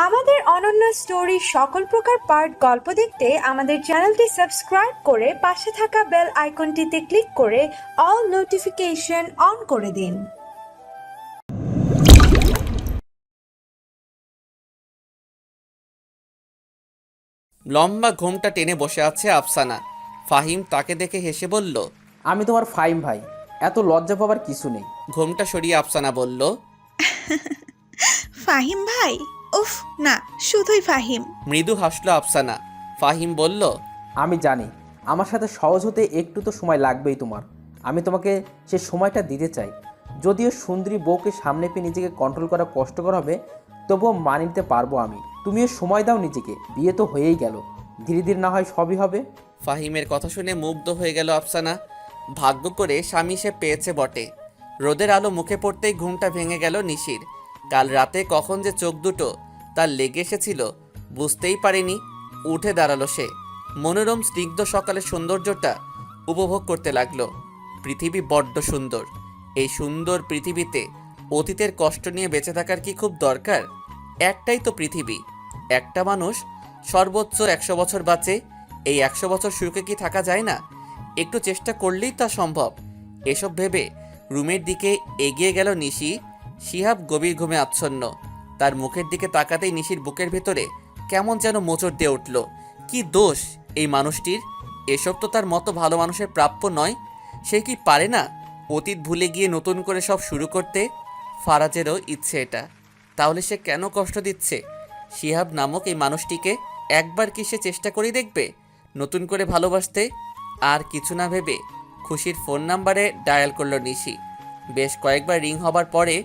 আমাদের অনন্য স্টোরি সকল প্রকার পার্ট গল্প দেখতে আমাদের চ্যানেলটি সাবস্ক্রাইব করে পাশে থাকা বেল আইকনটিতে ক্লিক করে অল নোটিফিকেশন অন করে দিন। লম্বা ঘোমটা টেনে বসে আছে আফসানা। ফাহিম তাকে দেখে হেসে বলল, আমি তোমার ফাহিম ভাই, এত লজ্জা পাবার কিছু নেই। ঘোমটা সরিয়ে আফসানা বলল, ফাহিম ভাই? উফ না, শুধুই ফাহিম। মৃদু হাসলো আফসানা। ফাহিম বলল, আমি জানি আমার সাথে সহজ হতে একটু তো সময় লাগবেই তোমার। আমি তোমাকে সে সময়টা দিতে চাই। যদিও সুন্দরী বউকে সামনে পেয়ে নিজেকে কন্ট্রোল করা কষ্টকর হবে, তবুও মানিয়ে নিতে পারবো আমি। তুমিও সময় দাও নিজেকে, বিয়ে তো হয়েই গেল, ধীরে ধীরে না হয় সবই হবে। ফাহিমের কথা শুনে মুগ্ধ হয়ে গেল আফসানা। ভাগ্য করে স্বামী সে পেয়েছে বটে। রোদের আলো মুখে পড়তেই ঘুমটা ভেঙে গেল নিশির। কাল রাতে কখন যে চোখ দুটো তার লেগে এসেছিল বুঝতেই পারেনি। উঠে দাঁড়ালো সে। মনোরম স্নিগ্ধ সকালের সৌন্দর্যটা উপভোগ করতে লাগলো। পৃথিবী বড্ড সুন্দর। এই সুন্দর পৃথিবীতে অতীতের কষ্ট নিয়ে বেঁচে থাকার কি খুব দরকার? একটাই তো পৃথিবী। একটা মানুষ সর্বোচ্চ 100 বছর বাঁচে। এই 100 বছর সুখে কি থাকা যায় না? একটু চেষ্টা করলেই তা সম্ভব। এসব ভেবে রুমের দিকে এগিয়ে গেল নিশি। শিহাব গভীর ঘুমে আচ্ছন্ন। তার মুখের দিকে তাকাতেই নিশির বুকের ভেতরে কেমন যেন মোচড় দিয়ে উঠল। কি দোষ এই মানুষটির? এসব তো তার মতো ভালো মানুষের প্রাপ্য নয়। সে কি পারে না অতীত ভুলে গিয়ে নতুন করে সব শুরু করতে? ফারাজেরও ইচ্ছে এটা। তাহলে সে কেন কষ্ট দিচ্ছে শিহাব নামক এই মানুষটিকে? একবার কি সে চেষ্টা করে দেখবে নতুন করে ভালোবাসতে? আর কিছু না ভেবে খুশির ফোন নাম্বারে ডায়াল করলো নিশি। বেশ কয়েকবার রিং হবার পরে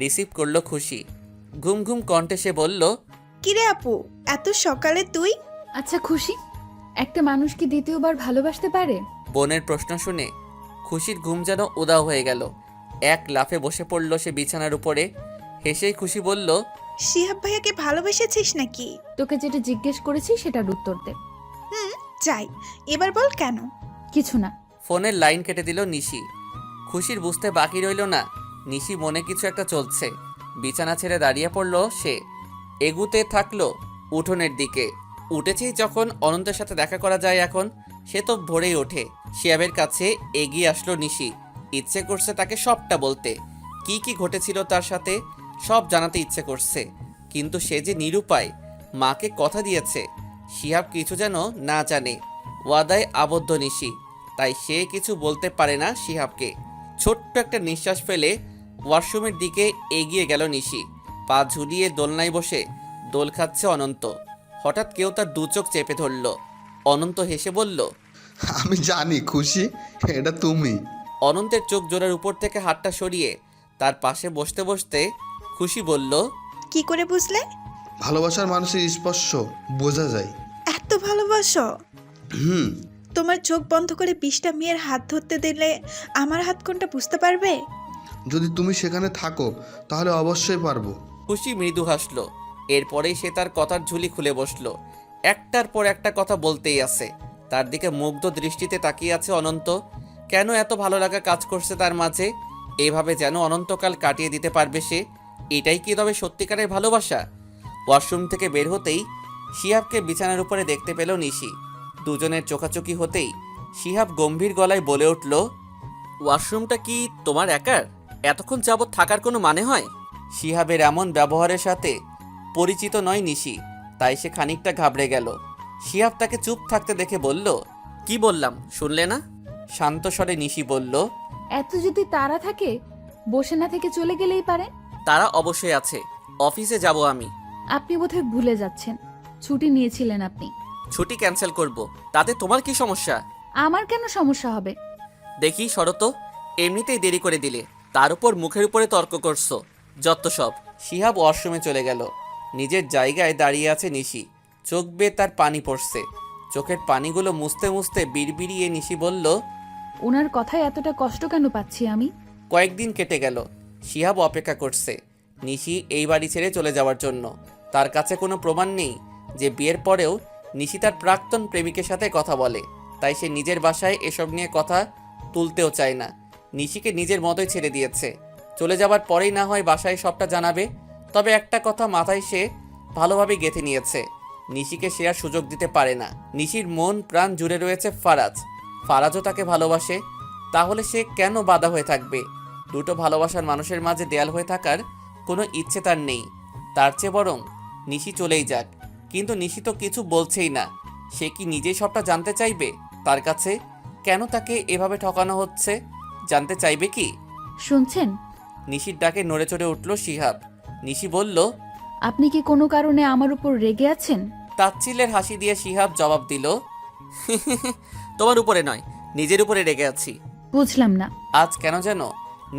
রিসিভ করলো খুশি। ঘুম ঘুম কণ্ঠে সে বলল, কিরে আপু, এত সকালে তুই? আচ্ছা খুশি, একটা মানুষ কি দ্বিতীয়বার ভালোবাসতে পারে? বোনের প্রশ্ন শুনে খুশির ঘুম যেন উধাও হয়ে গেল। এক লাফে বসে পড়ল সে বিছানার উপরে। হেসেই খুশি বলল, শিহাব ভাইয়াকে ভালোবেসেছিস নাকি? তোকে যেটা জিজ্ঞেস করেছি সেটার উত্তর দে। যাই, এবার বল কেন? কিছু না। ফোনের লাইন কেটে দিল নিশি। খুশির বুঝতে বাকি রইল না নিশি মনে কিছু একটা চলছে। বিছানা ছেড়ে দাঁড়িয়ে পড়ল সে। এগুতে থাকলো উঠোনের দিকে। উঠেছেই যখন অনন্তের সাথে দেখা করা যায় এখন, সে তো ভোরেই ওঠে। শিয়াবের কাছে এগিয়ে আসলো নিশি। ইচ্ছে করছে তাকে সবটা বলতে। কি কি ঘটেছিল তার সাথে সব জানাতে ইচ্ছে করছে। কিন্তু সে যে নিরুপায়। মাকে কথা দিয়েছে শিহাব কিছু যেন না জানে। ওয়াদায় আবদ্ধ নিশি। তাই সে কিছু বলতে পারে না শিহাবকে। ছোট্ট একটা নিঃশ্বাস ফেলে ওয়াশরুমের দিকে এগিয়ে গেল নিশি। পা ঝুলিয়ে দোলনায় বসে দোল খাচ্ছে অনন্ত। হঠাৎ কেউ তার দু চোখ চেপে ধরল। অনন্ত হেসে বলল, আমি জানি খুশি, এটা তুমি। অনন্তের চোখ জোড়ার উপর থেকে হাতটা সরিয়ে তার পাশে বসতে বসতে খুশি বলল, কি করে বুঝলে? ভালোবাসার মানুষের স্পর্শ বোঝা যায়। এত ভালোবাসো? তোমার চোখ বন্ধ করে 20টা মেয়ের হাত ধরতে দিলে আমার হাত কোনটা বুঝতে পারবে? যদি তুমি সেখানে থাকো তাহলে অবশ্যই পারবো। খুশি মৃদু হাসল। এরপরেই সে তার কথার ঝুলি খুলে বসলো। একটার পর একটা কথা বলতেই আছে। তার দিকে মুগ্ধ দৃষ্টিতে তাকিয়ে আছে অনন্ত। কেন এত ভালো লাগা কাজ করছে তার মাঝে? এভাবে যেন অনন্তকাল কাটিয়ে দিতে পারবে সে। এটাই কি তবে সত্যিকারের ভালোবাসা? ওয়াশরুম থেকে বের হতেই শিহাবকে বিছানার উপরে দেখতে পেল নিশি। দুজনের চোখাচোখি হতেই শিহাব গম্ভীর গলায় বলে উঠল, ওয়াশরুমটা কি তোমার একার? এতক্ষণ যাবৎ থাকার কোনো মানে হয়? শিহাবের এমন ব্যবহারের সাথে পরিচিত নয় নিশি। তাই সে খানিকটা ঘাবড়ে গেল। শিহাব তাকে চুপ থাকতে দেখে বলল, কি বললাম শুনলে না? শান্ত স্বরে নিশি বলল, এত যদি তারা থাকে, বসে না থেকে চলে গেলেই পারে। তারা অবশ্যই আছে, অফিসে যাব আমি। আপনি বোধহয় ভুলে যাচ্ছেন, ছুটি নিয়েছিলেন আপনি। ছুটি ক্যান্সেল করব, তাতে তোমার কি সমস্যা? আমার কেন সমস্যা হবে? দেখি শরত, এমনিতেই দেরি করে দিলে, তার উপর মুখের উপরে তর্ক করছো, যত সব। শিহাব ওয়াশরুমে চলে গেল। নিজের জায়গায় দাঁড়িয়ে আছে নিশি। চোখ বেয়ে তার পানি পড়ছে। চোখের পানিগুলো মুছতে মুছতে বিড়বিড়িয়ে নিশি বলল, ওনার কথায় এতটা কষ্ট কেন পাচ্ছি আমি? কয়েকদিন কেটে গেল। শিহাব অপেক্ষা করছে নিশি এই বাড়ি ছেড়ে চলে যাওয়ার জন্য। তার কাছে কোনো প্রমাণ নেই যে বিয়ের পরেও নিশি তার প্রাক্তন প্রেমিকের সাথে কথা বলে। তাই সে নিজের বাসায় এসব নিয়ে কথা তুলতেও চায় না। নিশিকে নিজের মতোই ছেড়ে দিয়েছে। চলে যাবার পরেই না হয় বাসায় সবটা জানাবে। তবে একটা কথা মাথায় সে ভালোভাবে গেঁথে নিয়েছে। নিশিকে সে আর সুযোগ দিতে পারে না। নিশির মন প্রাণ জুড়ে রয়েছে ফারাজ। ফারাজও তাকে ভালোবাসে, তাহলে সে কেন বাধা হয়ে থাকবে? দুটো ভালোবাসার মানুষের মাঝে দেয়াল হয়ে থাকার কোনো ইচ্ছে তার নেই। তার চেয়ে বরং নিশি চলেই যাক। কিন্তু নিশি তো কিছু বলছেই না। সে কি নিজেই সবটা জানতে চাইবে তার কাছে? কেন তাকে এভাবে ঠকানো হচ্ছে জানতে চাইবে কি? শুনছেন? নিশির ডাকে নড়ে চড়ে উঠল শিহাব। নিশি বলল, আপনি কি কোনো কারণে আমার উপর রেগে আছেন? তাচ্ছিল্যের হাসি দিয়ে শিহাব জবাব দিল, তোমার উপরে নয়, নিজের উপরে রেগে আছি। বুঝলাম না। আজ কেন যেন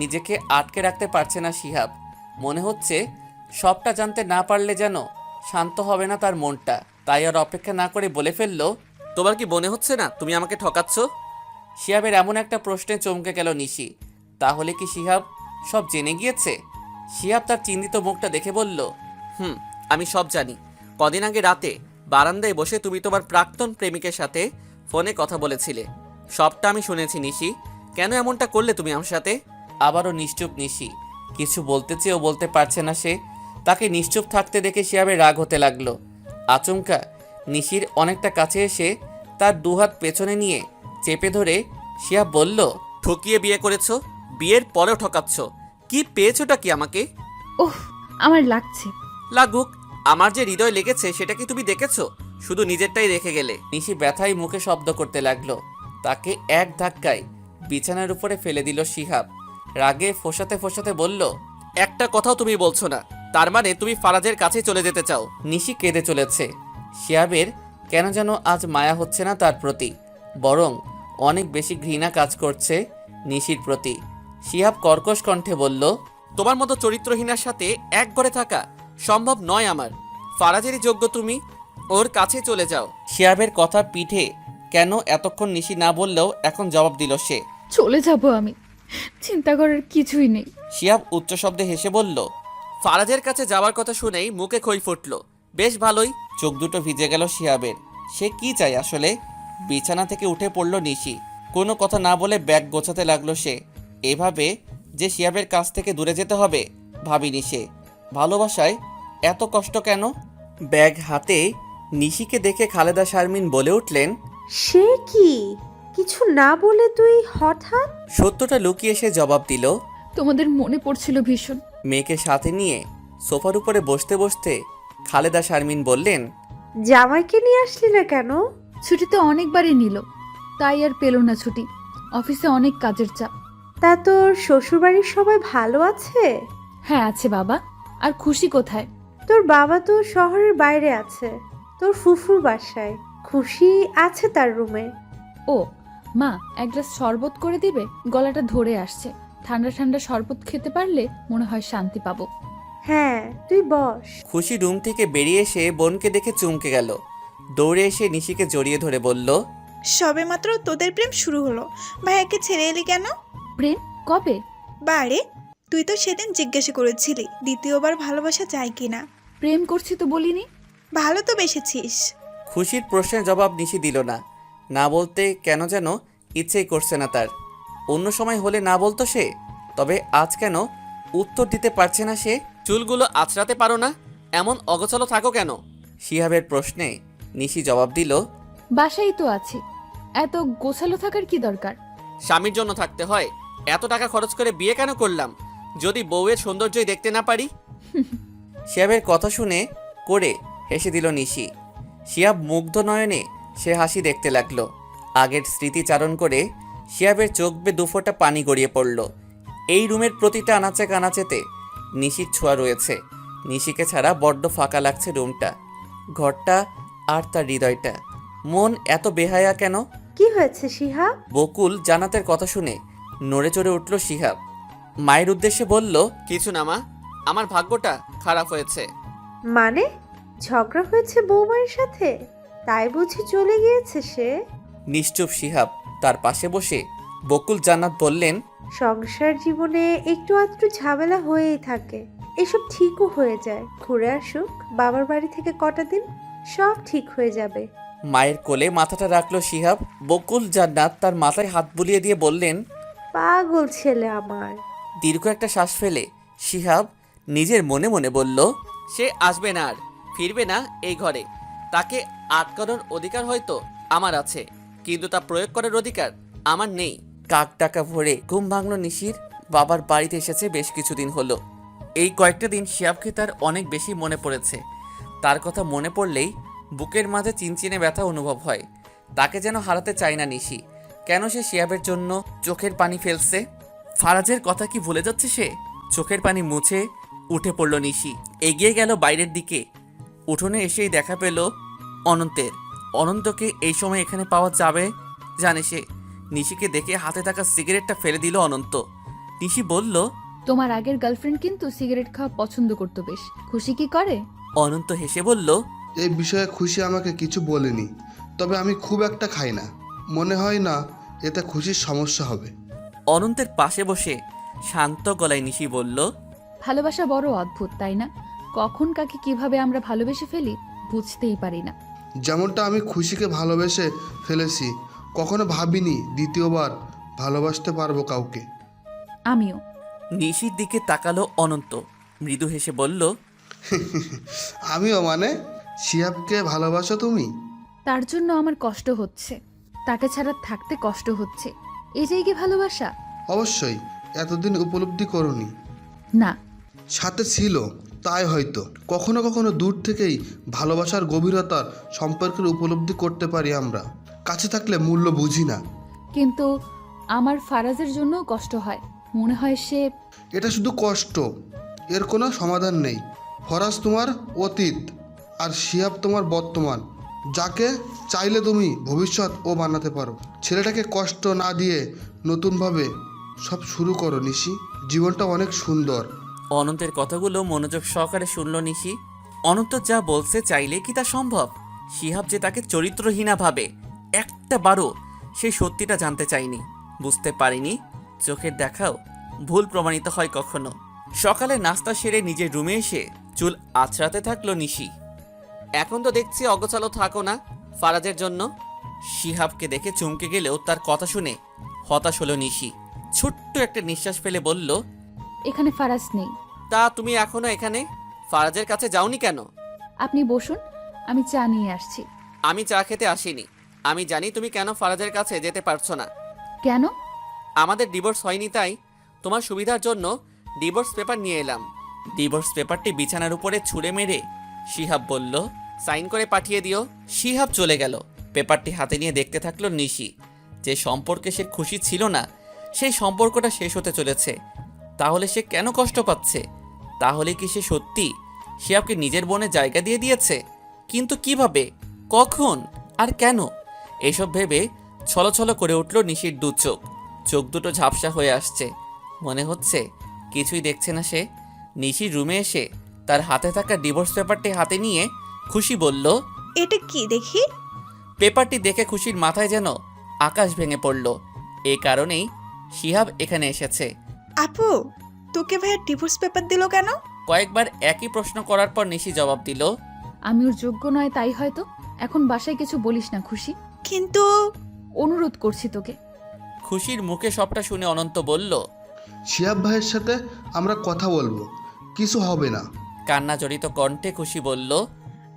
নিজেকে আটকে রাখতে পারছে না শিহাব। মনে হচ্ছে সবটা জানতে না পারলে যেন শান্ত হবে না তার মনটা। তাই আর অপেক্ষা না করে বলে ফেলল, তোমার কি মনে হচ্ছে না তুমি আমাকে ঠকাচ্ছ? শিহাবের এমন একটা প্রশ্নে চমকে গেল নিশি। তাহলে কি শিহাব সব জেনে গিয়েছে? শিহাব তার চিন্তিত মুখটা দেখে বলল, আমি সব জানি। কদিন আগে রাতে বারান্দায় বসে তুমি তোমার প্রাক্তন প্রেমিকের সাথে ফোনে কথা বলেছিলে। সবটা আমি শুনেছি নিশি। কেন এমনটা করলে তুমি আমার সাথে? আবারও নিশ্চুপ নিশি। কিছু বলতে চেয়েও বলতে পারছে না সে। তাকে নিশ্চুপ থাকতে দেখে শিহাবের রাগ হতে লাগলো। আচমকা নিশির অনেকটা কাছে এসে তার দুহাত পেছনে নিয়ে চেপে ধরে শিহাব বলল, ঠকিয়ে বিয়ে করেছো, বিয়ের পরেও ঠকাচ্ছ। কি পেয়েছোটা কি আমাকে? ওহ, আমার লাগছে। লাগুক, আমার যে হৃদয় লেগেছে সেটা কি তুমি দেখেছো? শুধু নিজেরটাই রেখে গেলে। নিশি ব্যথায় মুখে শব্দ করতে লাগলো। তাকে এক ধাক্কায় বিছানার উপরে ফেলে দিল শিহাব। রাগে ফোঁসাতে ফোঁসাতে বলল, একটা কথাও তুমি বলছো না, তার মানে তুমি ফারাজের কাছে চলে যেতে চাও? নিশি কেঁদে চলেছে। শিহাবের কেন যেন আজ মায়া হচ্ছে না তার প্রতি, বরং অনেক বেশি ঘৃণা কাজ করছে নিশির প্রতি। শিহাব কর্কশ কণ্ঠে বলল, তোমার মতো চরিত্রহীনার সাথে এক ঘরে থাকা সম্ভব নয় আমার। ফারাজেরই যোগ্য তুমি, ওর কাছে চলে যাও। শিহাবের কথা পিঠে কেন এতক্ষণ নিশি না বললেও এখন জবাব দিল সে। চলে যাব আমি, চিন্তা করার কিছুই নেই। শিহাব উচ্চ শব্দে হেসে বলল, ফারাজের কাছে যাওয়ার কথা শুনেই মুখে খই ফুটল। বেশ ভালোই। চোখ দুটো ভিজে গেল শিহাবের। সে কি চায় আসলে? বিছানা থেকে উঠে পড়ল নিশি। কোনো কথা না বলে ব্যাগ গোছাতে লাগলো সে। এভাবে যে শিহাবের কাছ থেকে দূরে যেতে হবে ভাবিনি সে। ভালোবাসায় এত কষ্ট কেন? ব্যাগ হাতে নিশিকে দেখে খালেদা শারমিন বলে উঠলেন, সে কি? কিছু না বলে তুই হঠাৎ? সত্যটা লুকিয়ে সে জবাব দিল, তোমাদের মনে পড়ছিল ভীষণ। মেয়েকে সাথে নিয়ে সোফার উপরে বসতে বসতে খালেদা শারমিন বললেন, জামাইকে নিয়ে আসলি না কেন? ছুটি তো অনেকবারই নিল, তাই আর পেল না ছুটি। অফিসে অনেক কাজের চাপ। তা তোর শ্বশুরবাড়ির সবাই ভালো আছে? হ্যাঁ আছে বাবা। আর খুশি কোথায়? তোর বাবা তো শহরের বাইরে আছে, তোর ফুফুর বাসায়। খুশি আছে তার রুমে। ও মা, এক গ্লাস শরবত করে দিবে? গলাটা ধরে আসছে। ঠান্ডা ঠান্ডা শরবত খেতে পারলে মনে হয় শান্তি পাবো। হ্যাঁ, তুই বস। খুশি রুম থেকে বেরিয়ে এসে বোনকে দেখে চমকে গেল। দৌড়ে এসে নিশিকে জড়িয়ে ধরে বলল, সবেমাত্র তোদের প্রেম শুরু হলো, ভাইয়াকে ছেড়ে এলি কেন? প্রেম কবে? বারে, তুই তো সেদিন জিজ্ঞাসা করেছিলি দ্বিতীয়বার ভালোবাসা যায় কিনা। প্রেম করছি তো বলিনি। ভালো তো বেসেছিস। খুশির প্রশ্নের জবাব নিশি দিল না। না বলতে কেন যেন ইচ্ছেই করছে না তার। অন্য সময় হলে না বলতো সে, তবে আজ কেন উত্তর দিতে পারছে না সে। চুলগুলো আঁচড়াতে পারো না? এমন অগোছালো থাকো কেন? শিহাবের প্রশ্নে নিশি জবাব দিল, বাসাই তো আছি, এত গোছালো থাকার কি দরকার? স্বামীর জন্য থাকতে হয়। এত টাকা খরচ করে বিয়ে কেন করলাম যদি বউয়ের সৌন্দর্যই দেখতে না পারি? শিহাবের কথা শুনে করে হেসে দিল নিশি। শিহাব মুগ্ধ নয়নে সে হাসি দেখতে লাগলো। আগের স্মৃতিচারণ করে শিহাবের চোখ বেয়ে দুফোঁটা পানি গড়িয়ে পড়ল। এই রুমের প্রতিটা আনাচে কানাচেতে নিশির ছোঁয়া রয়েছে। নিশিকে ছাড়া বড্ড ফাঁকা লাগছে রুমটা, ঘরটা আর তার হৃদয়টা। মন এত বেহায়া কেন? কি হয়েছে শিহাব? বকুল জান্নাতের কথা শুনে নড়ে চড়ে উঠল শিহাব। মায়ের উদ্দেশ্যে বলল, কিছু না মা, আমার ভাগ্যটা খারাপ হয়েছে। মানে ঝগড়া হয়েছে বৌমায়ের সাথে, তাই বুঝি চলে গিয়েছে সে? নিশ্চুপ শিহাব তার পাশে বসে বকুল জান্নাত বললেন, সংসার জীবনে একটু আধটু ঝামেলা হয়েই থাকে, এসব ঠিকও হয়ে যায়। ঘুরে আসুক বাবার বাড়ি থেকে কটা দিন, সব ঠিক হয়ে যাবে। মায়ের কোলে মাথাটা রাখলো শিহাব। বকুল জান্নাত তার মাথায় হাত বুলিয়ে দিয়ে বললেন, পাগল ছেলে আমার। দীর্ঘ একটা শ্বাস ফেলে শিহাব নিজের মনে মনে বলল, সে আসবে না আর। ফিরবে না এই ঘরে। তাকে আটকানোর অধিকার হয়তো আমার আছে, কিন্তু তা প্রয়োগ করার অধিকার আমার নেই। কাক টাকা ভরে ঘুম ভাঙল নিশির। বাবার বাড়িতে এসেছে বেশ কিছুদিন হলো। এই কয়েকটা দিন শিহাবকে তার অনেক বেশি মনে পড়েছে। তার কথা মনে পড়লেই বুকের মাঝে চিনচিনে ব্যথা অনুভব হয়। তাকে যেন হারাতে চায় না নিশি। কেন সে শিহাবের জন্য চোখের পানি ফেলছে? ফারাজের কথা কি ভুলে যাচ্ছে সে? চোখের পানি মুছে উঠে পড়ল নিশি, এগিয়ে গেল বাইরের দিকে। উঠোনে এসেই দেখা পেল অনন্তের। অনন্তকে এই সময় এখানে পাওয়া যাবে জানে সে। নিশিকে দেখে হাতে থাকা সিগারেটটা ফেলে দিল অনন্ত। নিশি বলল, তোমার আগের গার্লফ্রেন্ড কিন্তু সিগারেট খাওয়া পছন্দ করতো বেশ। খুশি কি করে? অনন্ত হেসে বলল, এই বিষয়ে খুশি আমাকে কিছু বলেনি, তবে আমি খুব একটা খাই না। মনে হয় না এতে খুশির সমস্যা হবে। অনন্তের পাশে বসে শান্ত গলায় নিশি বলল, ভালোবাসা বড় অদ্ভুত, তাই না? কখন কাকে কিভাবে আমরা ভালোবেসে ফেলি বুঝতেই পারি না। যেমনটা আমি খুশিকে ভালোবেসে ফেলেছি, কখনো ভাবিনি দ্বিতীয়বার ভালোবাসতে পারবো কাউকে। আমিও। নিশির দিকে তাকালো অনন্ত, মৃদু হেসে বলল, আমিও মানে? শিহাবকে ভালোবাসো তুমি? তার জন্য আমার কষ্ট হচ্ছে, তাকে ছাড়া থাকতে কষ্ট হচ্ছে। এই যে কি ভালোবাসা? অবশ্যই, এতদিন উপলব্ধি করনি। না। সাথে ছিল তাই হয়তো কখনো কখনো দূর থেকেই ভালোবাসার গভীরতার সম্পর্কের উপলব্ধি করতে পারি আমরা। কাছে থাকলে মূল্য বুঝি না। কিন্তু আমার ফারাজের জন্যও কষ্ট হয়। মনে হয় সে... এটা শুধু কষ্ট, এর কোনো সমাধান নেই। ফরাজ তোমার অতীত আর শিহাব তোমার বর্তমান, যাকে চাইলে তুমি ভবিষ্যৎ ও বানাতে পারো। ছেলেটাকে কষ্ট না দিয়ে নতুনভাবে সব শুরু করো নিশি। জীবনটা অনেক সুন্দর। অনন্তের কথাগুলো মনোযোগ সহকারে শুনল নিশি। অনন্ত যা বলছে চাইলে কি তা সম্ভব? শিহাব যে তাকে চরিত্রহীনা ভাবে, একটা বারও সেই সত্যিটা জানতে চায়নি, বুঝতে পারিনি। চোখের দেখাও ভুল প্রমাণিত হয় কখনো। সকালে নাস্তা সেরে নিজের রুমে এসে চুল আঁচড়াতে থাকলো নিশি। এখন তো দেখছি অগোছালো থাকো না ফারাজের জন্য। শিহাবকে দেখে চমকে গেলেও তার কথা শুনে হতাশ হলো নিশি। ছোট্ট একটা নিঃশ্বাস ফেলে বলল, এখানে ফারাজ নেই। তা তুমি এখনো এখানে? ফারাজের কাছে যাওনি কেন? আপনি বসুন, আমি চা নিয়ে আসছি। আমি চা খেতে আসিনি। আমি জানি তুমি কেন ফারাজের কাছে যেতে পারছো না। কেন? আমাদের ডিভোর্স হয়নি, তাই তোমার সুবিধার জন্য ডিভোর্স পেপার নিয়ে এলাম। ডিভোর্স পেপারটি বিছানার উপরে ছুঁড়ে মেরে শিহাব বলল, সাইন করে পাঠিয়ে দিও। শিহাব চলে গেল। পেপারটি হাতে নিয়ে দেখতে থাকলো নিশি। যে সম্পর্কে সে খুশি ছিল না, সেই সম্পর্কটা শেষ হতে চলেছে। তাহলে সে কেন কষ্ট পাচ্ছে? তাহলে কি সে সত্যি শিহাবকে নিজের বনে জায়গা দিয়ে দিয়েছে? কিন্তু কিভাবে, কখন আর কেন? এসব ভেবে ছলছল করে উঠল নিশির দু চোখ। চোখ দুটো ঝাপসা হয়ে আসছে। মনে হচ্ছে কিছুই দেখছে না সে। নিশির রুমে এসে তার হাতে থাকা ডিভোর্স পেপারটি হাতে নিয়ে খুশি বলল, এটা কি দেখি? পেপারটি দেখে খুশির মাথায় যেন আকাশ ভেঙে পড়ল। এই কারণেই শিহাব এখানে এসেছে। আপু, তোকে ভাইয়া ডিভোর্স পেপার দিল কেন? কয়েকবার একই প্রশ্ন করার পর নিশি জবাব দিল, আমি ওর যোগ্য নয় তাই হয়তো। এখন বাসায় কিছু বলিস না খুশি, কিন্তু অনুরোধ করছি তোকে। খুশির মুখে সবটা শুনে অনন্ত বলল, শিহাব ভাইয়ের সাথে আমরা কথা বলবো, কিছু হবে না। কান্না জড়িত কণ্ঠে খুশি বলল,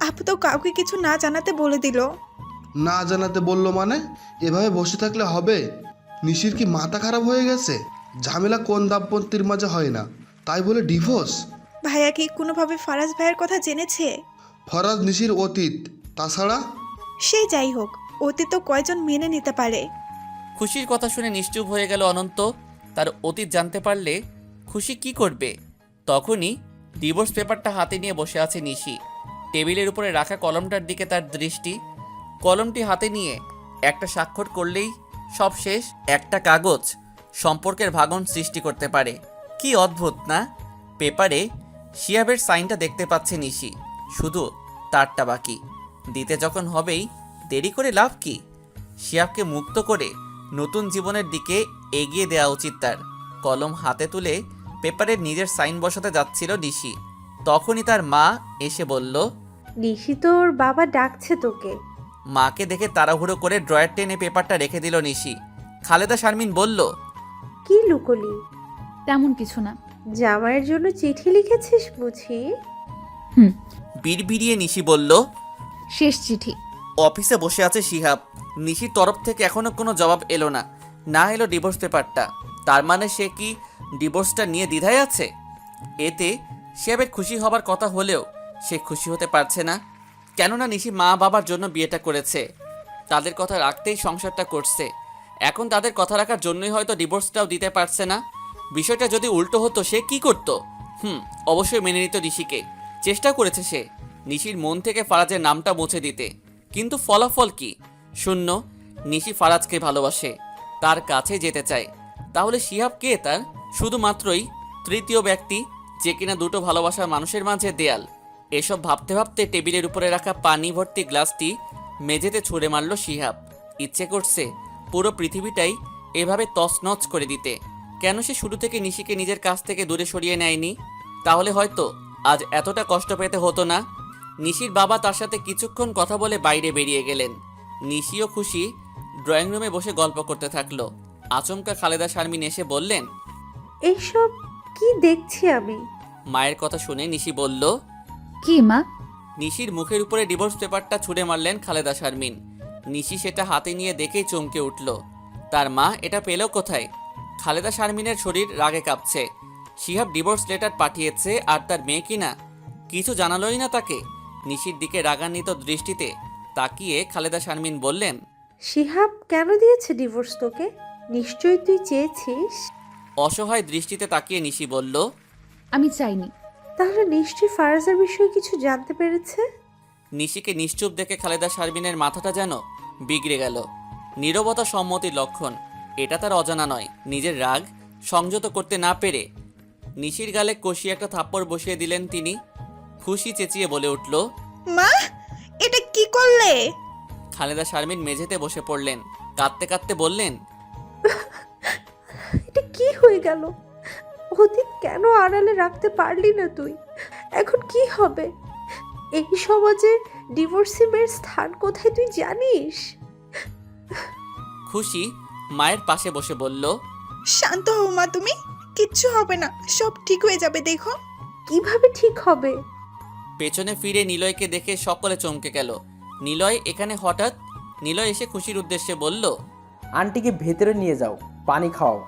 আপু তো কাউকে কিছু না জানাতে বলে দিল। না জানাতে বললো মানে? এভাবে বসে থাকলে হবে? নিশির কি মাথা খারাপ হয়ে গেছে? ঝামেলা কোন দাম্পত্যের মাঝে হয় না, তাই বলে ডিভোর্স? ভাইয়া কি কোনোভাবে ফারাজ ভাইয়ের কথা জেনেছে? ফরাজ নিশির অতীত, তাছাড়া সে যাই হোক, অতীত তো কয়জন মেনে নিতে পারে। খুশির কথা শুনে নিশ্চুপ হয়ে গেল অনন্ত। তার অতীত জানতে পারলে খুশি কি করবে? তখনই ডিভোর্স পেপারটা হাতে নিয়ে বসে আছে নিশি। টেবিলের উপরে রাখা কলমটার দিকে তার দৃষ্টি। কলমটি হাতে নিয়ে একটা স্বাক্ষর করলেই সব শেষ। একটা কাগজ সম্পর্কের ভাঙন সৃষ্টি করতে পারে। কি অদ্ভুত না? পেপারে শিহাবের সাইনটা দেখতে পাচ্ছে নিশি, শুধু তারটা বাকি। দিতে যখন হবেই দেরি করে লাভ কি? শিহাবকে মুক্ত করে নতুন জীবনের দিকে এগিয়ে দেওয়া উচিত তার। কলম হাতে তুলে পেপারে নিজের সাইন বসাতে যাচ্ছিল নিশি। তখনই তার মা এসে বলল, নিশি, তোর বাবা ডাকছে তোকে। মাকে দেখে তাড়াহুড়ো করে ড্রয়ার টেনে পেপারটা রেখে দিল নিশি। খালেদা শারমিন বলল, কি লুকোলি? তেমন কিছু না। জামাইয়ের জন্য চিঠি লিখেছিস বুঝি? হুম। বিড়বিড়িয়ে নিশি বলল, শেষ চিঠি। অফিসে বসে আছে শিহাব। নিশির তরফ থেকে এখনো কোনো জবাব এলো না। না এলো ডিভোর্স পেপারটা। তার মানে সে কি ডিভোর্সটা নিয়ে দ্বিধায় আছে? এতে শিহাবের খুশি হবার কথা হলেও সে খুশি হতে পারছে না। কেননা নিশি মা বাবার জন্য বিয়েটা করেছে, তাদের কথা রাখতেই সংসারটা করছে। এখন তাদের কথা রাখার জন্যই হয়তো ডিভোর্সটাও দিতে পারছে না। বিষয়টা যদি উল্টো হতো সে কি করতো? অবশ্যই মেনে নিত নিশিকে। চেষ্টা করেছে সে নিশির মন থেকে ফারাজের নামটা মুছে দিতে, কিন্তু ফলাফল কি? শূন্য। নিশি ফারাজকে ভালোবাসে, তার কাছে যেতে চায়। তাহলে শিহাব কে তার? শুধুমাত্রই তৃতীয় ব্যক্তি, যে কিনা দুটো ভালোবাসার মানুষের মাঝে দেয়াল। এসব ভাবতে ভাবতে টেবিলের উপরে রাখা পানি ভর্তি গ্লাসটি মেঝেতে ছুঁড়ে মারল শিহাব। ইচ্ছে করছে পুরো পৃথিবীটাই এভাবে তছনছ করে দিতে। কেন সে শুরু থেকে নিশিকে নিজের কাছ থেকে দূরে সরিয়ে নেয়নি? তাহলে হয়তো আজ এতটা কষ্ট পেতে হতো না। নিশির বাবা তার সাথে কিছুক্ষণ কথা বলে বাইরে বেরিয়ে গেলেন। নিশিও খুশি ড্রয়িং রুমে বসে গল্প করতে থাকলো। আচমকা খালেদা শারমিন এসে বললেন, এইসব কি দেখছি আমি? মায়ের কথা শুনে নিশি বলল। কি মা? নিশির মুখের উপরে ডিভোর্স পেপারটা ছুঁড়ে মারলেন খালেদা শারমিন। নিশি সেটা হাতে নিয়ে দেখেই চমকে উঠল। তার মা এটা পেল কোথায়? খালেদা শারমিনের শরীর রাগে কাঁপছে। শিহাব ডিভোর্স লেটার পাঠিয়েছে আর তার মেয়ে কিনা কিছু জানালোই না তাকে। নিশির দিকে রাগান্বিত দৃষ্টিতে তাকিয়ে খালেদা শারমিন বললেন, শিহাব কেন দিয়েছে ডিভোর্স তোকে? নিশ্চয়ই তুই চেয়েছিস। অসহায় দৃষ্টিতে তাকিয়ে নিশি বলল, আমি চাইনি। তাহলে নিশ্চয়ই ফারাজের বিষয়ে কিছু জানতে পেরেছে। নিশিকে নিশ্চুপ দেখে খালেদা শারমিনের মাথাটা যেন বিগড়ে গেল। নীরবতা সম্মতির লক্ষণ, এটা তার অজানা নয়। নিজের রাগ সংযত করতে না পেরে নিশির গালে কষিয়ে একটা থাপ্পড় বসিয়ে দিলেন তিনি। খুশি চেঁচিয়ে বলে উঠল, মা, এটা কি করলে? খালেদা শারমিন মেঝেতে বসে পড়লেন। কাঁদতে কাঁদতে বললেন, এটা কি হয়ে গেল? অতীত কেন আড়ালে রাখতে পারলি না তুই? এখন কি হবে? এই সমাজে ডিভোর্সি মেয়ের স্থান কোথায় তুই জানিস? খুশি মায়ের পাশে বসে বলল, শান্ত হও মা, তুমি। কিচ্ছু হবে না, সব ঠিক হয়ে যাবে, দেখো। কিভাবে ঠিক হবে? পেছনে ফিরে নিলয়কে দেখে সকলে চমকে গেল। নিলয় এখানে হঠাৎ? নিলয় এসে খুশির উদ্দেশ্যে বলল, আন্টিকে ভেতরে নিয়ে যাও, পানি খাওয়াও।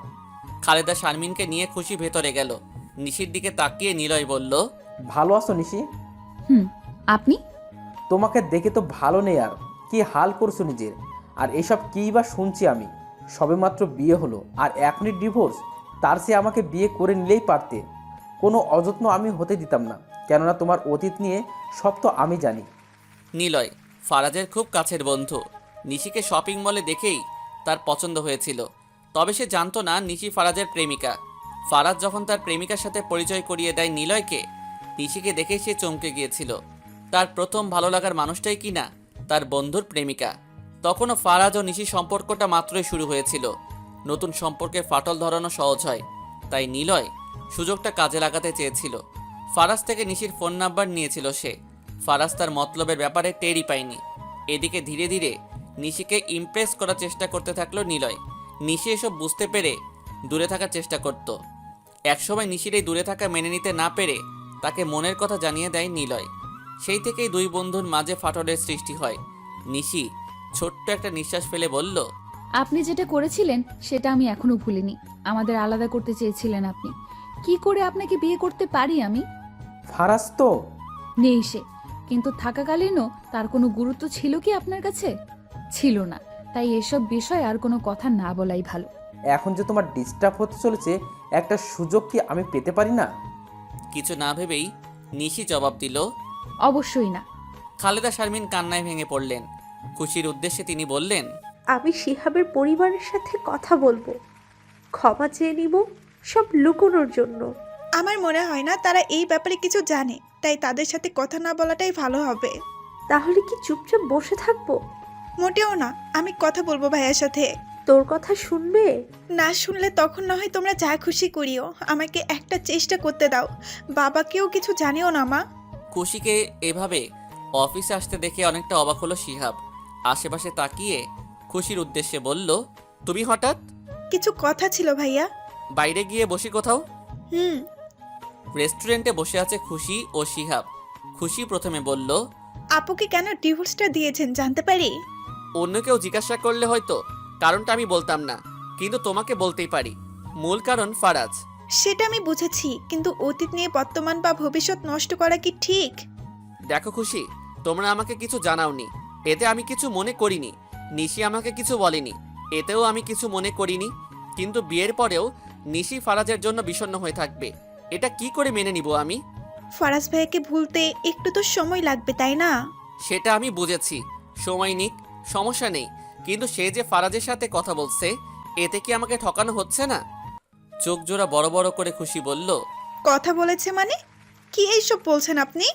খালেদা শারমিনকে নিয়ে খুশি ভেতরে গেল। নিশির দিকে তাকিয়ে নিলয় বলল, ভালো আছো নিশি? আপনি? তোমাকে দেখে তো ভালো নেই আর। কি হাল করছো নিজের? আর এসব কী বা শুনছি আমি? সবেমাত্র বিয়ে হলো আর এখনই ডিভোর্স? তার সে আমাকে বিয়ে করে নিলেই পারতে। কোনো অযত্ন আমি হতে দিতাম না, কেননা তোমার অতীত নিয়ে সব তো আমি জানি। নিলয় ফারাজের খুব কাছের বন্ধু। নিশিকে শপিং মলে দেখেই তার পছন্দ হয়েছিল। তবে সে জানতো না নিশি ফারাজের প্রেমিকা। ফারাজ যখন তার প্রেমিকার সাথে পরিচয় করিয়ে দেয় নিলয়কে, নিশিকে দেখেই সে চমকে গিয়েছিল। তার প্রথম ভালো লাগার মানুষটাই কিনা তার বন্ধুর প্রেমিকা। তখনও ফারাজ ও নিশি সম্পর্কটা মাত্রই শুরু হয়েছিল। নতুন সম্পর্কে ফাটল ধরানো সহজ হয়, তাই নিলয় সুযোগটা কাজে লাগাতে চেয়েছিল। ফারাজ থেকে নিশির ফোন নাম্বার নিয়েছিল সে। ফারাজ তার মতলবের ব্যাপারে টেরই পায়নি। এদিকে ধীরে ধীরে নিশিকে ইমপ্রেস করার চেষ্টা করতে থাকলো নিলয়। নিশি এসব বুঝতে পেরে দূরে থাকার চেষ্টা করত। একসময় নিশির এই দূরে থাকা মেনে নিতে না পেরে তাকে মনের কথা জানিয়ে দেয় নিলয়। সেই থেকেই দুই বন্ধুর মাঝে ফাটলের সৃষ্টি হয়। নিশি ছোট্ট একটা নিঃশ্বাস ফেলে বলল, আপনি যেটা করেছিলেন সেটা আমি এখনো ভুলিনি। আমাদের আলাদা করতে চেয়েছিলেন আপনি। কি করে আপনাকে বিয়ে করতে পারি আমি? ফারাজ তো নেই সে, কিন্তু থাকাকালীনও তার কোনো গুরুত্ব ছিল কি আপনার কাছে? ছিল না। তাই এসব বিষয় আর কোনো কথা না বলাই ভালো। এখন যে তোমার ডিস্টার্ব হতে চলেছে, একটা সুযোগ কি আমি পেতে পারি না? কিছু না ভেবেই নিশি জবাব দিল, অবশ্যই না। খালেদা শারমিন কান্নায় ভেঙে পড়লেন। খুশির উদ্দেশ্যে তিনি বললেন, আমি শিহাবের পরিবারের সাথে কথা বলবো, ক্ষমা চেয়ে নিব সব লুকোনোর জন্য। আমার মনে হয় না তারা এই ব্যাপারে কিছু জানে, তাই তাদের সাথে কথা না বলাটাই ভালো হবে। তাহলে কি চুপচাপ বসে থাকবো? মোটেও না, আমি কথা বলবো ভাইয়ার সাথে। তোর কথা শুনবে? না শুনলে তখন না হয় তোমরা যা খুশি করিও, আমাকে একটা চেষ্টা করতে দাও। বাবাকেও কিছু জানিও না মা। খুশিকে এভাবে অফিসে আসতে দেখে অনেকটা অবাক হলো শিহাব। আশেপাশে তাকিয়ে খুশির উদ্দেশ্যে বলল, তুমি হঠাৎ? কিছু কথা ছিল ভাইয়া। বাইরে গিয়ে বসি কোথাও। হুম। রেস্টুরেন্টে বসে আছে খুশি ও শিহাব। খুশি প্রথমে বলল, আপুকে কেন ডিভোর্সটা দিয়েছেন জানতে পারি? অন্য কেউ জিজ্ঞাসা করলে হয়তো কারণটা আমি বলতাম না, কিন্তু তোমাকে বলতেই পারি। মূল কারণ ফারাজ। সেটা আমি বুঝেছি, কিন্তু অতীত নিয়ে বর্তমান বা ভবিষ্যৎ নষ্ট করা কি ঠিক? দেখো খুশি, তোমরা আমাকে কিছু জানাওনি, এতে আমি কিছু মনে করিনি। নিশি আমাকে কিছু বলেনি, এতেও আমি কিছু মনে করিনি। কিন্তু বিয়ের পরেও নিশি ফারাজের জন্য বিষণ্ণ হয়ে থাকবে, এটা কি করে মেনে নিব আমি? ফারাজ ভাইয়াকে ভুলতে একটু তো সময় লাগবে, তাই না? সেটা আমি বুঝেছি, সময় নিক, সমস্যা নেই। কিন্তু সে যে ফারাজের সাথে কথা বলছে, এতে কি আমাকে ঠকানো হচ্ছে না? চোখ জোড়া বড় বড় করে খুশি বলল, কথা বলেছে মানে? কি এইসব বলছেন আপনি?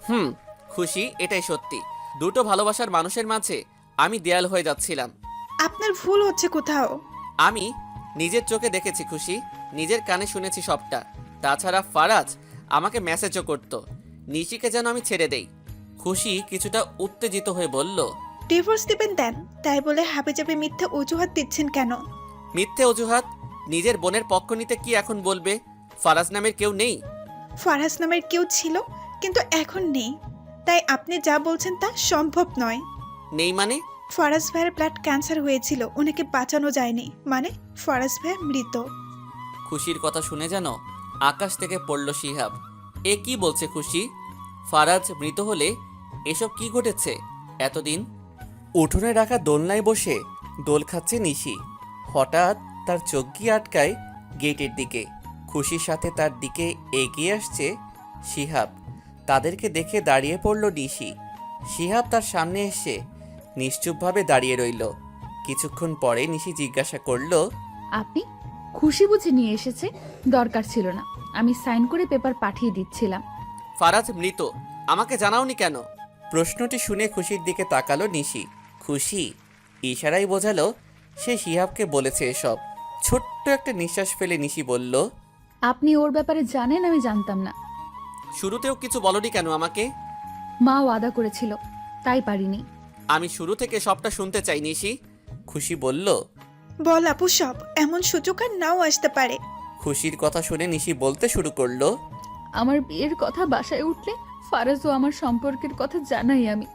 হুম, খুশি, এটাই সত্যি। দুটো ভালোবাসার মানুষের মাঝে আমি দেয়াল হয়ে যাচ্ছিলাম। আপনার ভুল হচ্ছে কোথাও। আমি নিজের চোখে দেখেছি খুশি, নিজের কানে শুনেছি সবটা। তাছাড়া ফারাজ আমাকে মেসেজও করতো, নিশিকে যেন আমি ছেড়ে দেই। খুশি কিছুটা উত্তেজিত হয়ে বলল, ডিভোর্স দিবেন দেন, তাই বলে হাবিজাবি মিথ্যে অজুহাত দিচ্ছেন কেন? মিথ্যে অজুহাত? নিজের বোনের পক্ষ নিতে কি এখন বলবে ফারাজ নামের কেউ নেই? ফারাজ নামের কেউ ছিল, কিন্তু এখন নেই, তাই আপনি যা বলছেন তা সম্ভব নয়। নেই মানে? ফারাজ ভাইয়ের ব্লাড ক্যান্সার হয়েছিল, ওনাকে বাঁচানো যায়নি, মানে ফারাজ ভাই মৃত। খুশির কথা শুনে যেন আকাশ থেকে পড়ল শিহাব। এ কি বলছে খুশি? ফারাজ মৃত হলে এসব কি ঘটেছে এতদিন? উঠোনে রাখা দোলনায় বসে দোল খাচ্ছে নিশি। হঠাৎ তার চোখ গিয়ে আটকায় গেটের দিকে। খুশির সাথে তার দিকে এগিয়ে আসছে শিহাব। তাদেরকে দেখে দাঁড়িয়ে পড়ল নিশি। শিহাব তার সামনে এসে নিশ্চুপভাবে দাঁড়িয়ে রইল। কিছুক্ষণ পরে নিশি জিজ্ঞাসা করল, আপনি? খুশি বুঝে নিয়ে এসেছে, দরকার ছিল না, আমি সাইন করে পেপার পাঠিয়ে দিচ্ছিলাম। ফারাজ মৃত, আমাকে জানাওনি কেন? প্রশ্নটি শুনে খুশির দিকে তাকালো নিশি। খুশি ইশারায় বোঝালো সে শিহাবকে বলেছে এসব। ছোট্ট একটা নিঃশ্বাস ফেলে নিশি বলল, আপনি ওর ব্যাপারে জানেন, আমি জানতাম না। শুরুতেও কিছু বলনি কেন আমাকে? মা ওয়াদা করেছিল, তাই পারিনি। আমি শুরু থেকে সবটা শুনতে চাই নিশি। খুশি বলল। বল আপু, সব এমন সুযোগ আর নাও আসতে পারে। খুশির কথা শুনে নিশি বলতে শুরু করলো, আমার বিয়ের কথা বাসায় উঠলে ফারাজও আমার সম্পর্কের কথা জানাই আমি।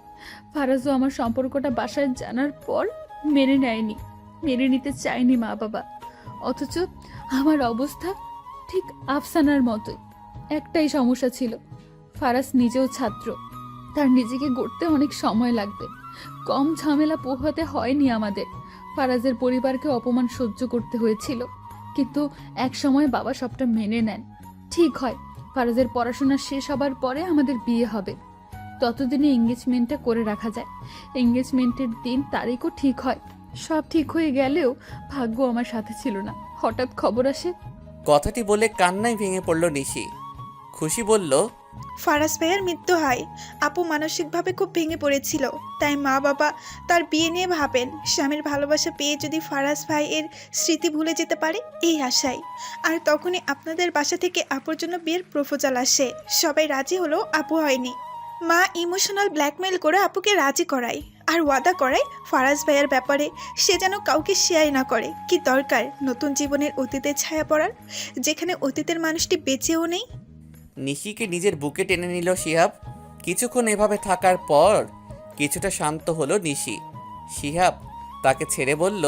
ফারাজও আমার সম্পর্কটা বাসায় জানার পর মেনে নেয়নি, মেনে নিতে চায়নি মা বাবা। অথচ আমার অবস্থা ঠিক আফসানার মতোই। একটাই সমস্যা ছিল, ফারাজ নিজেও ছাত্র, তার নিজেকে গড়তে অনেক সময় লাগবে। কম ঝামেলা পোহাতে হয়নি আমাদের। ফারাজের পরিবারকে অপমান সহ্য করতে হয়েছিল, কিন্তু এক সময় বাবা সবটা মেনে নেন। ঠিক হয়, ফারাজের পড়াশোনা শেষ হবার পরে আমাদের বিয়ে হবে, ততদিনে এঙ্গেজমেন্টটা করে রাখা যায়। এঙ্গেজমেন্টের দিন তারিখও ঠিক হয়। সব ঠিক হয়ে গেলেও ভাগ্য আমার সাথে ছিল না। হঠাৎ খবর আসে। কথাটি বলে কান্নায় ভেঙে পড়ল নিশি। খুশি বলল, ফারাজ ভাইয়ের মৃত্যু হয়, আপু মানসিকভাবে খুব ভেঙে পড়েছিল, তাই মা বাবা তার বিয়ে নিয়ে ভাবেন স্বামীর ভালোবাসা পেয়ে যদি ফারাজ ভাই এর স্মৃতি ভুলে যেতে পারে, এই আশায়। আর তখনই আপনাদের বাসা থেকে আপুর জন্য বিয়ের প্রপোজাল আসে। সবাই রাজি হলো, আপু হয়নি। মা ইমোশনাল ব্ল্যাকমেল করে আপুকে রাজি করায়, আর ওয়াদা করায় ফারাজ ভাইয়ের ব্যাপারে সে যেন কাউকে শেয়ার না করে। কি দরকার নতুন জীবনের অতীতের ছায়া পড়ার, যেখানে অতীতের মানুষটি বেঁচেও নেই। নিশিকে নিজের বুকে টেনে নিল শিহাব। কিছুক্ষণ এভাবে থাকার পর কিছুটা শান্ত হলো নিশি। শিহাব তাকে ছেড়ে বলল,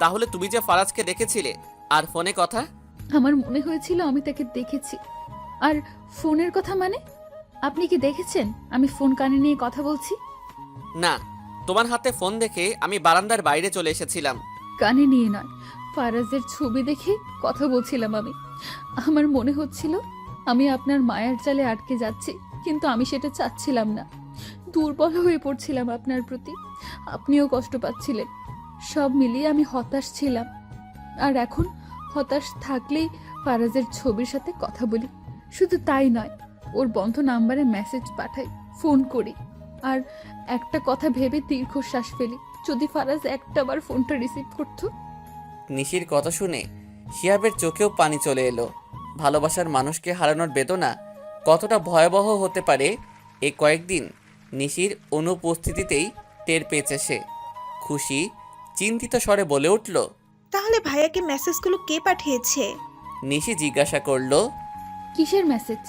তাহলে তুমি যে ফারাজকে দেখেছিলে আর ফোনে কথা? আমার মনে হয়েছিল আমি তাকে দেখেছি। আর ফোনের কথা মানে? আপনি কি দেখেছেন আমি ফোন কানে নিয়ে কথা বলছি? না, তোমার হাতে ফোন দেখে আমি বারান্দার বাইরে চলে এসেছিলাম। কানে নিয়ে নয়, ফারাজের ছবি দেখে কথা বলছিলাম আমি। আমার মনে হচ্ছিল আমি আপনার মায়ার জালে আটকে যাচ্ছি, কিন্তু আমি সেটা চাচ্ছিলাম না। দুর্বল হয়ে পড়ছিলাম আপনার প্রতি, আপনিও কষ্ট পাচ্ছিলেন। সব মিলিয়ে আমি হতাশ ছিলাম। আর এখন হতাশ থাকলেই ফারাজের ছবির সাথে কথা বলি। শুধু তাই নয়, ওর বন্ধ নাম্বারে মেসেজ পাঠাই, ফোন করি। আর একটা কথা ভেবে দীর্ঘশ্বাস ফেলি, যদি ফারাজ একটাবার ফোনটা রিসিভ করতো। নিশির কথা শুনে শিহাবের চোখেও পানি চলে এলো। ভালোবাসার মানুষকে হারানোর বেদনা কতটা ভয়াবহ হতে পারে এই কয়েকদিন নিশির অনুপস্থিতিতেই টের পেয়েছে সে। খুশি চিন্তিত স্বরে বলে উঠল, তাহলে ভাইয়াকে মেসেজগুলো কে পাঠিয়েছে? নিশি জিজ্ঞাসা করলো, কিসের মেসেজ?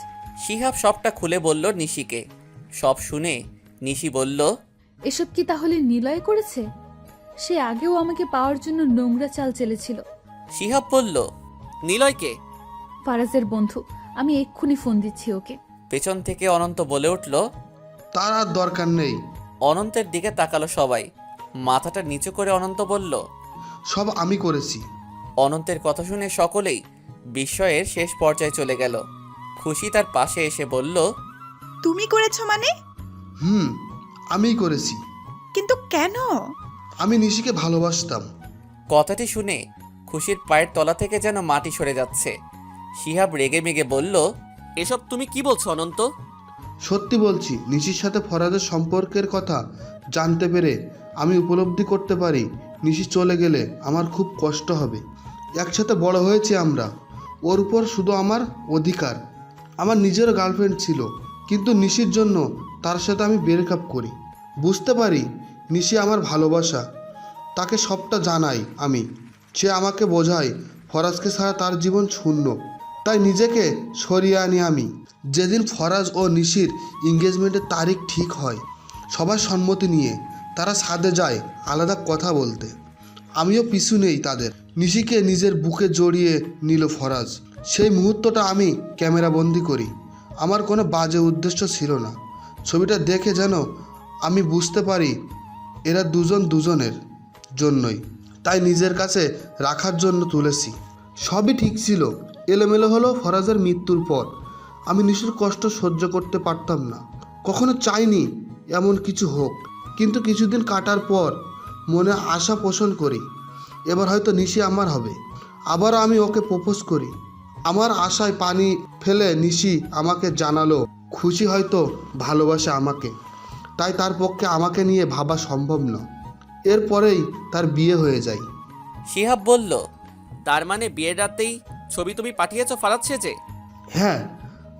শিহাব সবটা খুলে বলল নিশিকে। সব শুনে নিশি বলল, এসব কি তাহলে নিলয় করেছে? সে আগেও আমাকে পাওয়ার জন্য নোংরা চাল চেলেছিল। শিহাব বলল, নিলয়কে? ফারাজের বন্ধু, আমি এক্ষুনি ফোন দিচ্ছি ওকে। পেছন থেকে অনন্ত বলে উঠল। তার আর দরকার নেই। অনন্তের দিকে তাকালো সবাই। মাথাটা নিচু করে অনন্ত বলল, সব আমি করেছি। অনন্তের কথা শুনে সকলেই বিস্ময়ের শেষ পর্যায়ে চলে গেল। খুশি তার পাশে এসে বলল, তুমি করেছো মানে? আমিই করেছি। কিন্তু কেন? আমি নিশিকে ভালোবাসতাম। কথাটি শুনে খুশির পায়ের তলা থেকে যেন মাটি সরে যাচ্ছে। শিহাব রেগে মেগে বলল, এসব তুমি কি বলছো অনন্ত? সত্যি বলছি, নিশির সাথে ফরাজের সম্পর্কের কথা জানতে পেরে আমি উপলব্ধি করতে পারি নিশি চলে গেলে আমার খুব কষ্ট হবে। একসাথে বড় হয়েছি আমরা, ওর উপর শুধু আমার অধিকার। আমার নিজেরও গার্লফ্রেন্ড ছিল, কিন্তু নিশির জন্য তার সাথে আমি ব্রেকআপ করি। বুঝতে পারি নিশি আমার ভালোবাসা, তাকে সবটা জানাই আমি। সে আমাকে বোঝায় ফরাজকে ছাড়া তার জীবন শূন্য, তাই নিজেকে সরিয়ে আনি আমি। যেদিন ফরাজ ও নিশির এঙ্গেজমেন্টের তারিখ ঠিক হয়, সবার সম্মতি নিয়ে তারা ছাদে যায় আলাদা কথা বলতে। আমিও পিছু নেই তাদের। নিশিকে নিজের বুকে জড়িয়ে নিল ফরাজ। সেই মুহূর্তটা আমি ক্যামেরাবন্দি করি। আমার কোনো বাজে উদ্দেশ্য ছিল না। ছবিটা দেখে যেন আমি বুঝতে পারি এরা দুজন দুজনের জন্যই, তাই নিজের কাছে রাখার জন্য তুলেছি। সবই ঠিক ছিল, এলোমেলো হলো ফরাজের মৃত্যুর পর। আমি নিশির কষ্ট সহ্য করতে পারতাম না, কখনো চাইনি এমন কিছু হোক। কিন্তু কিছুদিন কাটার পর মনে আশা পোষণ করি, এবার হয়তো নিশি আমার হবে। আবারও আমি ওকে প্রপোজ করি। আমার আশায় পানি ফেলে নিশি আমাকে জানালো খুশি হয়তো ভালোবাসে আমাকে, তাই তার পক্ষে আমাকে নিয়ে ভাবা সম্ভব না। এরপরেই তার বিয়ে হয়ে যায়। শিহাব বলল, তার মানে বিয়ের রাতেই ছবি তুমি পাঠিয়েছো ফারাজ সেজে? হ্যাঁ,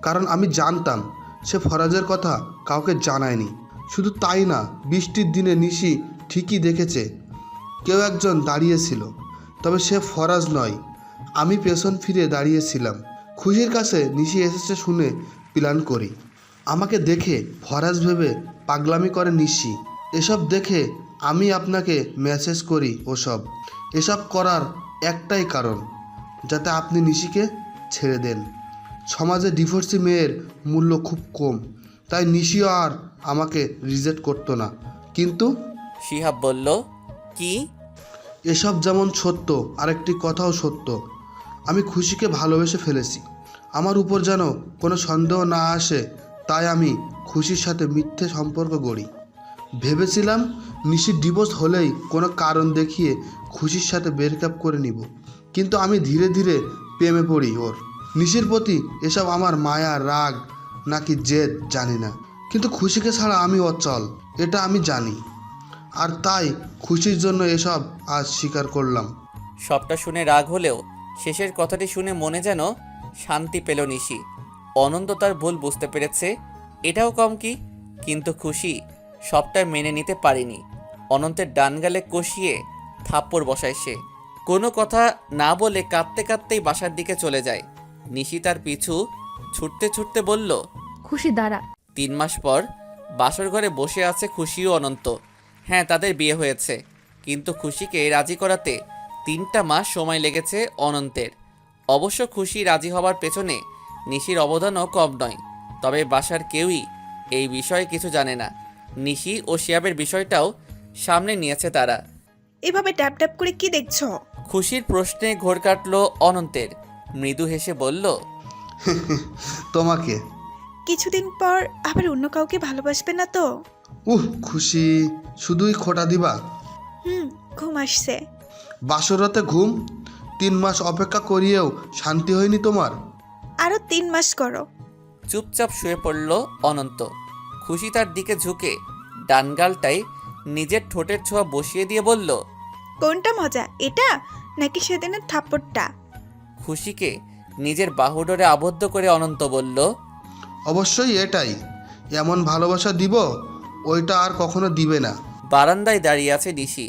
কারণ আমি জানতাম সে ফরাজের কথা কাউকে জানায়নি। শুধু তাই না, বৃষ্টির দিনে নিশি ঠিকই দেখেছে কেউ একজন দাঁড়িয়েছিল, তবে সে ফরাজ নয়। আমি পেছন ফিরে দাঁড়িয়েছিলাম। খুশির কাছে নিশি এসেছে শুনে প্ল্যান করি। আমাকে দেখে ফরাজ ভেবে পাগলামি করে নিশি। এসব দেখে আমি আপনাকে মেসেজ করি। এসব করার একটাই কারণ, যাতে আপনি নিশিকে ছেড়ে দেন। সমাজে ডিভোর্সি মেয়ের মূল্য খুব কম, তাই নিশিও আর আমাকে রিজেক্ট করতো না। কিন্তু শিহাব বলল, কি? এসব যেমন সত্য, আরেকটি কথাও সত্য। আমি খুশিকে ভালোবেসে ফেলেছি। আমার উপর যেন কোনো সন্দেহ না আসে, তাই আমি খুশির সাথে মিথ্যে সম্পর্ক গড়ি। ভেবেছিলাম নিশির ডিভোর্স হলেই কোনো কারণ দেখিয়ে খুশির সাথে ব্রেকআপ করে নিব, কিন্তু আমি ধীরে ধীরে প্রেমে পড়ি ওর। নিশির প্রতি এসব আমার মায়া, রাগ নাকি জেদ জানি না, কিন্তু খুশিকে ছাড়া আমি অচল, এটা আমি জানি। আর তাই খুশির জন্য এসব আজ স্বীকার করলাম। সবটা শুনে রাগ হলেও শেষের কথাটি শুনে মনে যেন শান্তি পেল নিশি। অনন্ত তার ভুল বুঝতে পেরেছে, এটাও কম কি। কিন্তু খুশি সবটা মেনে নিতে পারেনি। অনন্তের ডান গালে কষিয়ে থাপ্পড় বসায় সে। কোনো কথা না বলে কাঁদতে কাঁদতেই বাসার দিকে চলে যায়। নিশি তার পিছু ছুটতে ছুটতে বলল, খুশি দাঁড়া। 3 মাস পর বাসর ঘরে বসে আছে খুশি ও অনন্ত। হ্যাঁ, তাদের বিয়ে হয়েছে, কিন্তু খুশিকে রাজি করাতে 3টা মাস সময় লেগেছে অনন্তের। অবশ্য খুশি রাজি হবার পেছনে নিশির অবদানও কম নয়। তবে বাসার কেউই এই বিষয়ে কিছু জানে না। নিশি ও শিয়াবের বিষয়টাও সামনে নিয়েছে তারা। এভাবে ট্যাপ ট্যাপ করে কি দেখছো? খুশির প্রশ্নে ঘোর কাটল অনন্তের। মৃদু হেসে বলল, তোমাকে। কিছুদিন পর আবার অন্য কাউকে ভালোবাসবে না তো? খুশি, শুধুই খোটা দিবা? ঘুম আসছে। বাসরাতে ঘুম? 3 মাস অপেক্ষা করিয়েও শান্তি হয়নি তোমার? আরো 3 মাস করো। চুপচাপ শুয়ে পড়ল অনন্ত। খুশি তার দিকে ঝুঁকে ডানগালটাই নিজের ঠোঁটের ছোঁয়া বসিয়ে দিয়ে বলল, কোনটা মজা, এটা নাকি সেদিনের থাপ্পড়টা? খুশিকে নিজের বাহুডোরে আবদ্ধ করে অনন্ত বলল, অবশ্যই এটাই। এমন ভালোবাসা দিব ওইটা আর কখনো দিবে না। বারান্দায় দাঁড়িয়ে আছে নিশি।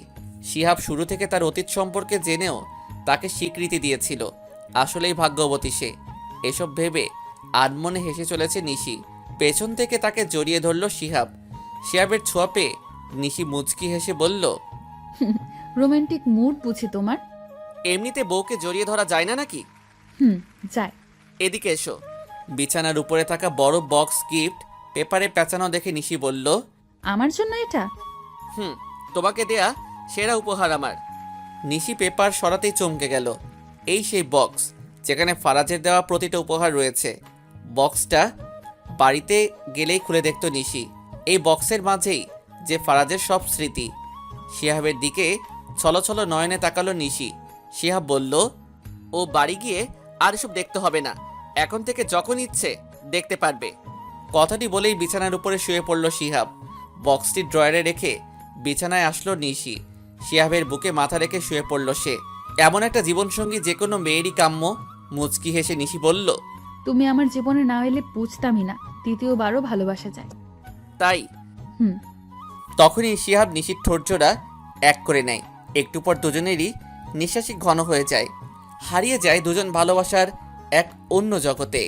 শিহাব শুরু থেকে তার অতীত সম্পর্কে জেনেও তাকে স্বীকৃতি দিয়েছিল। আসলেই ভাগ্যবতী সে। এসব ভেবে আনমনে হেসে চলেছে নিশি। পেছন থেকে তাকে জড়িয়ে ধরল শিহাব। শিহাবের ছোঁয়া পেয়ে নিশি মুচকি হেসে বলল, রোমান্টিক মুড বুঝি তোমার? এমনিতে বউকে জড়িয়ে ধরা যায় না নাকি? যায়। এদিকে এসো। বিছানার উপরে থাকা বড় বক্স গিফট পেপারে পেঁচানো দেখে নিশি বলল, আমার জন্য এটা? তোমাকে দেয়া সেরা উপহার আমার। নিশি পেপার সরাতেই চমকে গেল। এই সেই বক্স যেখানে ফারাজের দেওয়া প্রতিটা উপহার রয়েছে। বক্সটা বাড়িতে গেলেই খুলে দেখত নিশি। এই বক্সের মাঝেই যে ফারাজের সব স্মৃতি। শিহাবের দিকে ছলছল নয়নে তাকালো নিশি। শিহাব বলল, ও বাড়ি গিয়ে আর এসব দেখতে হবে না, এখন থেকে যখন ইচ্ছে দেখতে পারবে। কথাটি বলেই বিছানার উপরে শুয়ে পড়ল শিহাব। বক্সটি ড্রয়ারে রেখে বিছানায় আসলো নিশি। শিহাবের বুকে মাথা রেখে শুয়ে পড়ল সে। এমন একটা জীবনসঙ্গী যে কোনো মেয়েরই কাম্য। মুচকি হেসে নিশি বলল, তুমি আমার জীবনে না এলে বুঝতামই না দ্বিতীয়বারও ভালোবাসা যায়। তাই? হুম। তখনই শিহাব নিশির ঠোঁটজোড়া এক করে নেয়। একটু পর দুজনেরই নিঃশ্বাসই ঘন হয়ে যায়। হারিয়ে যায় দুজন ভালোবাসার এক অন্য জগতে।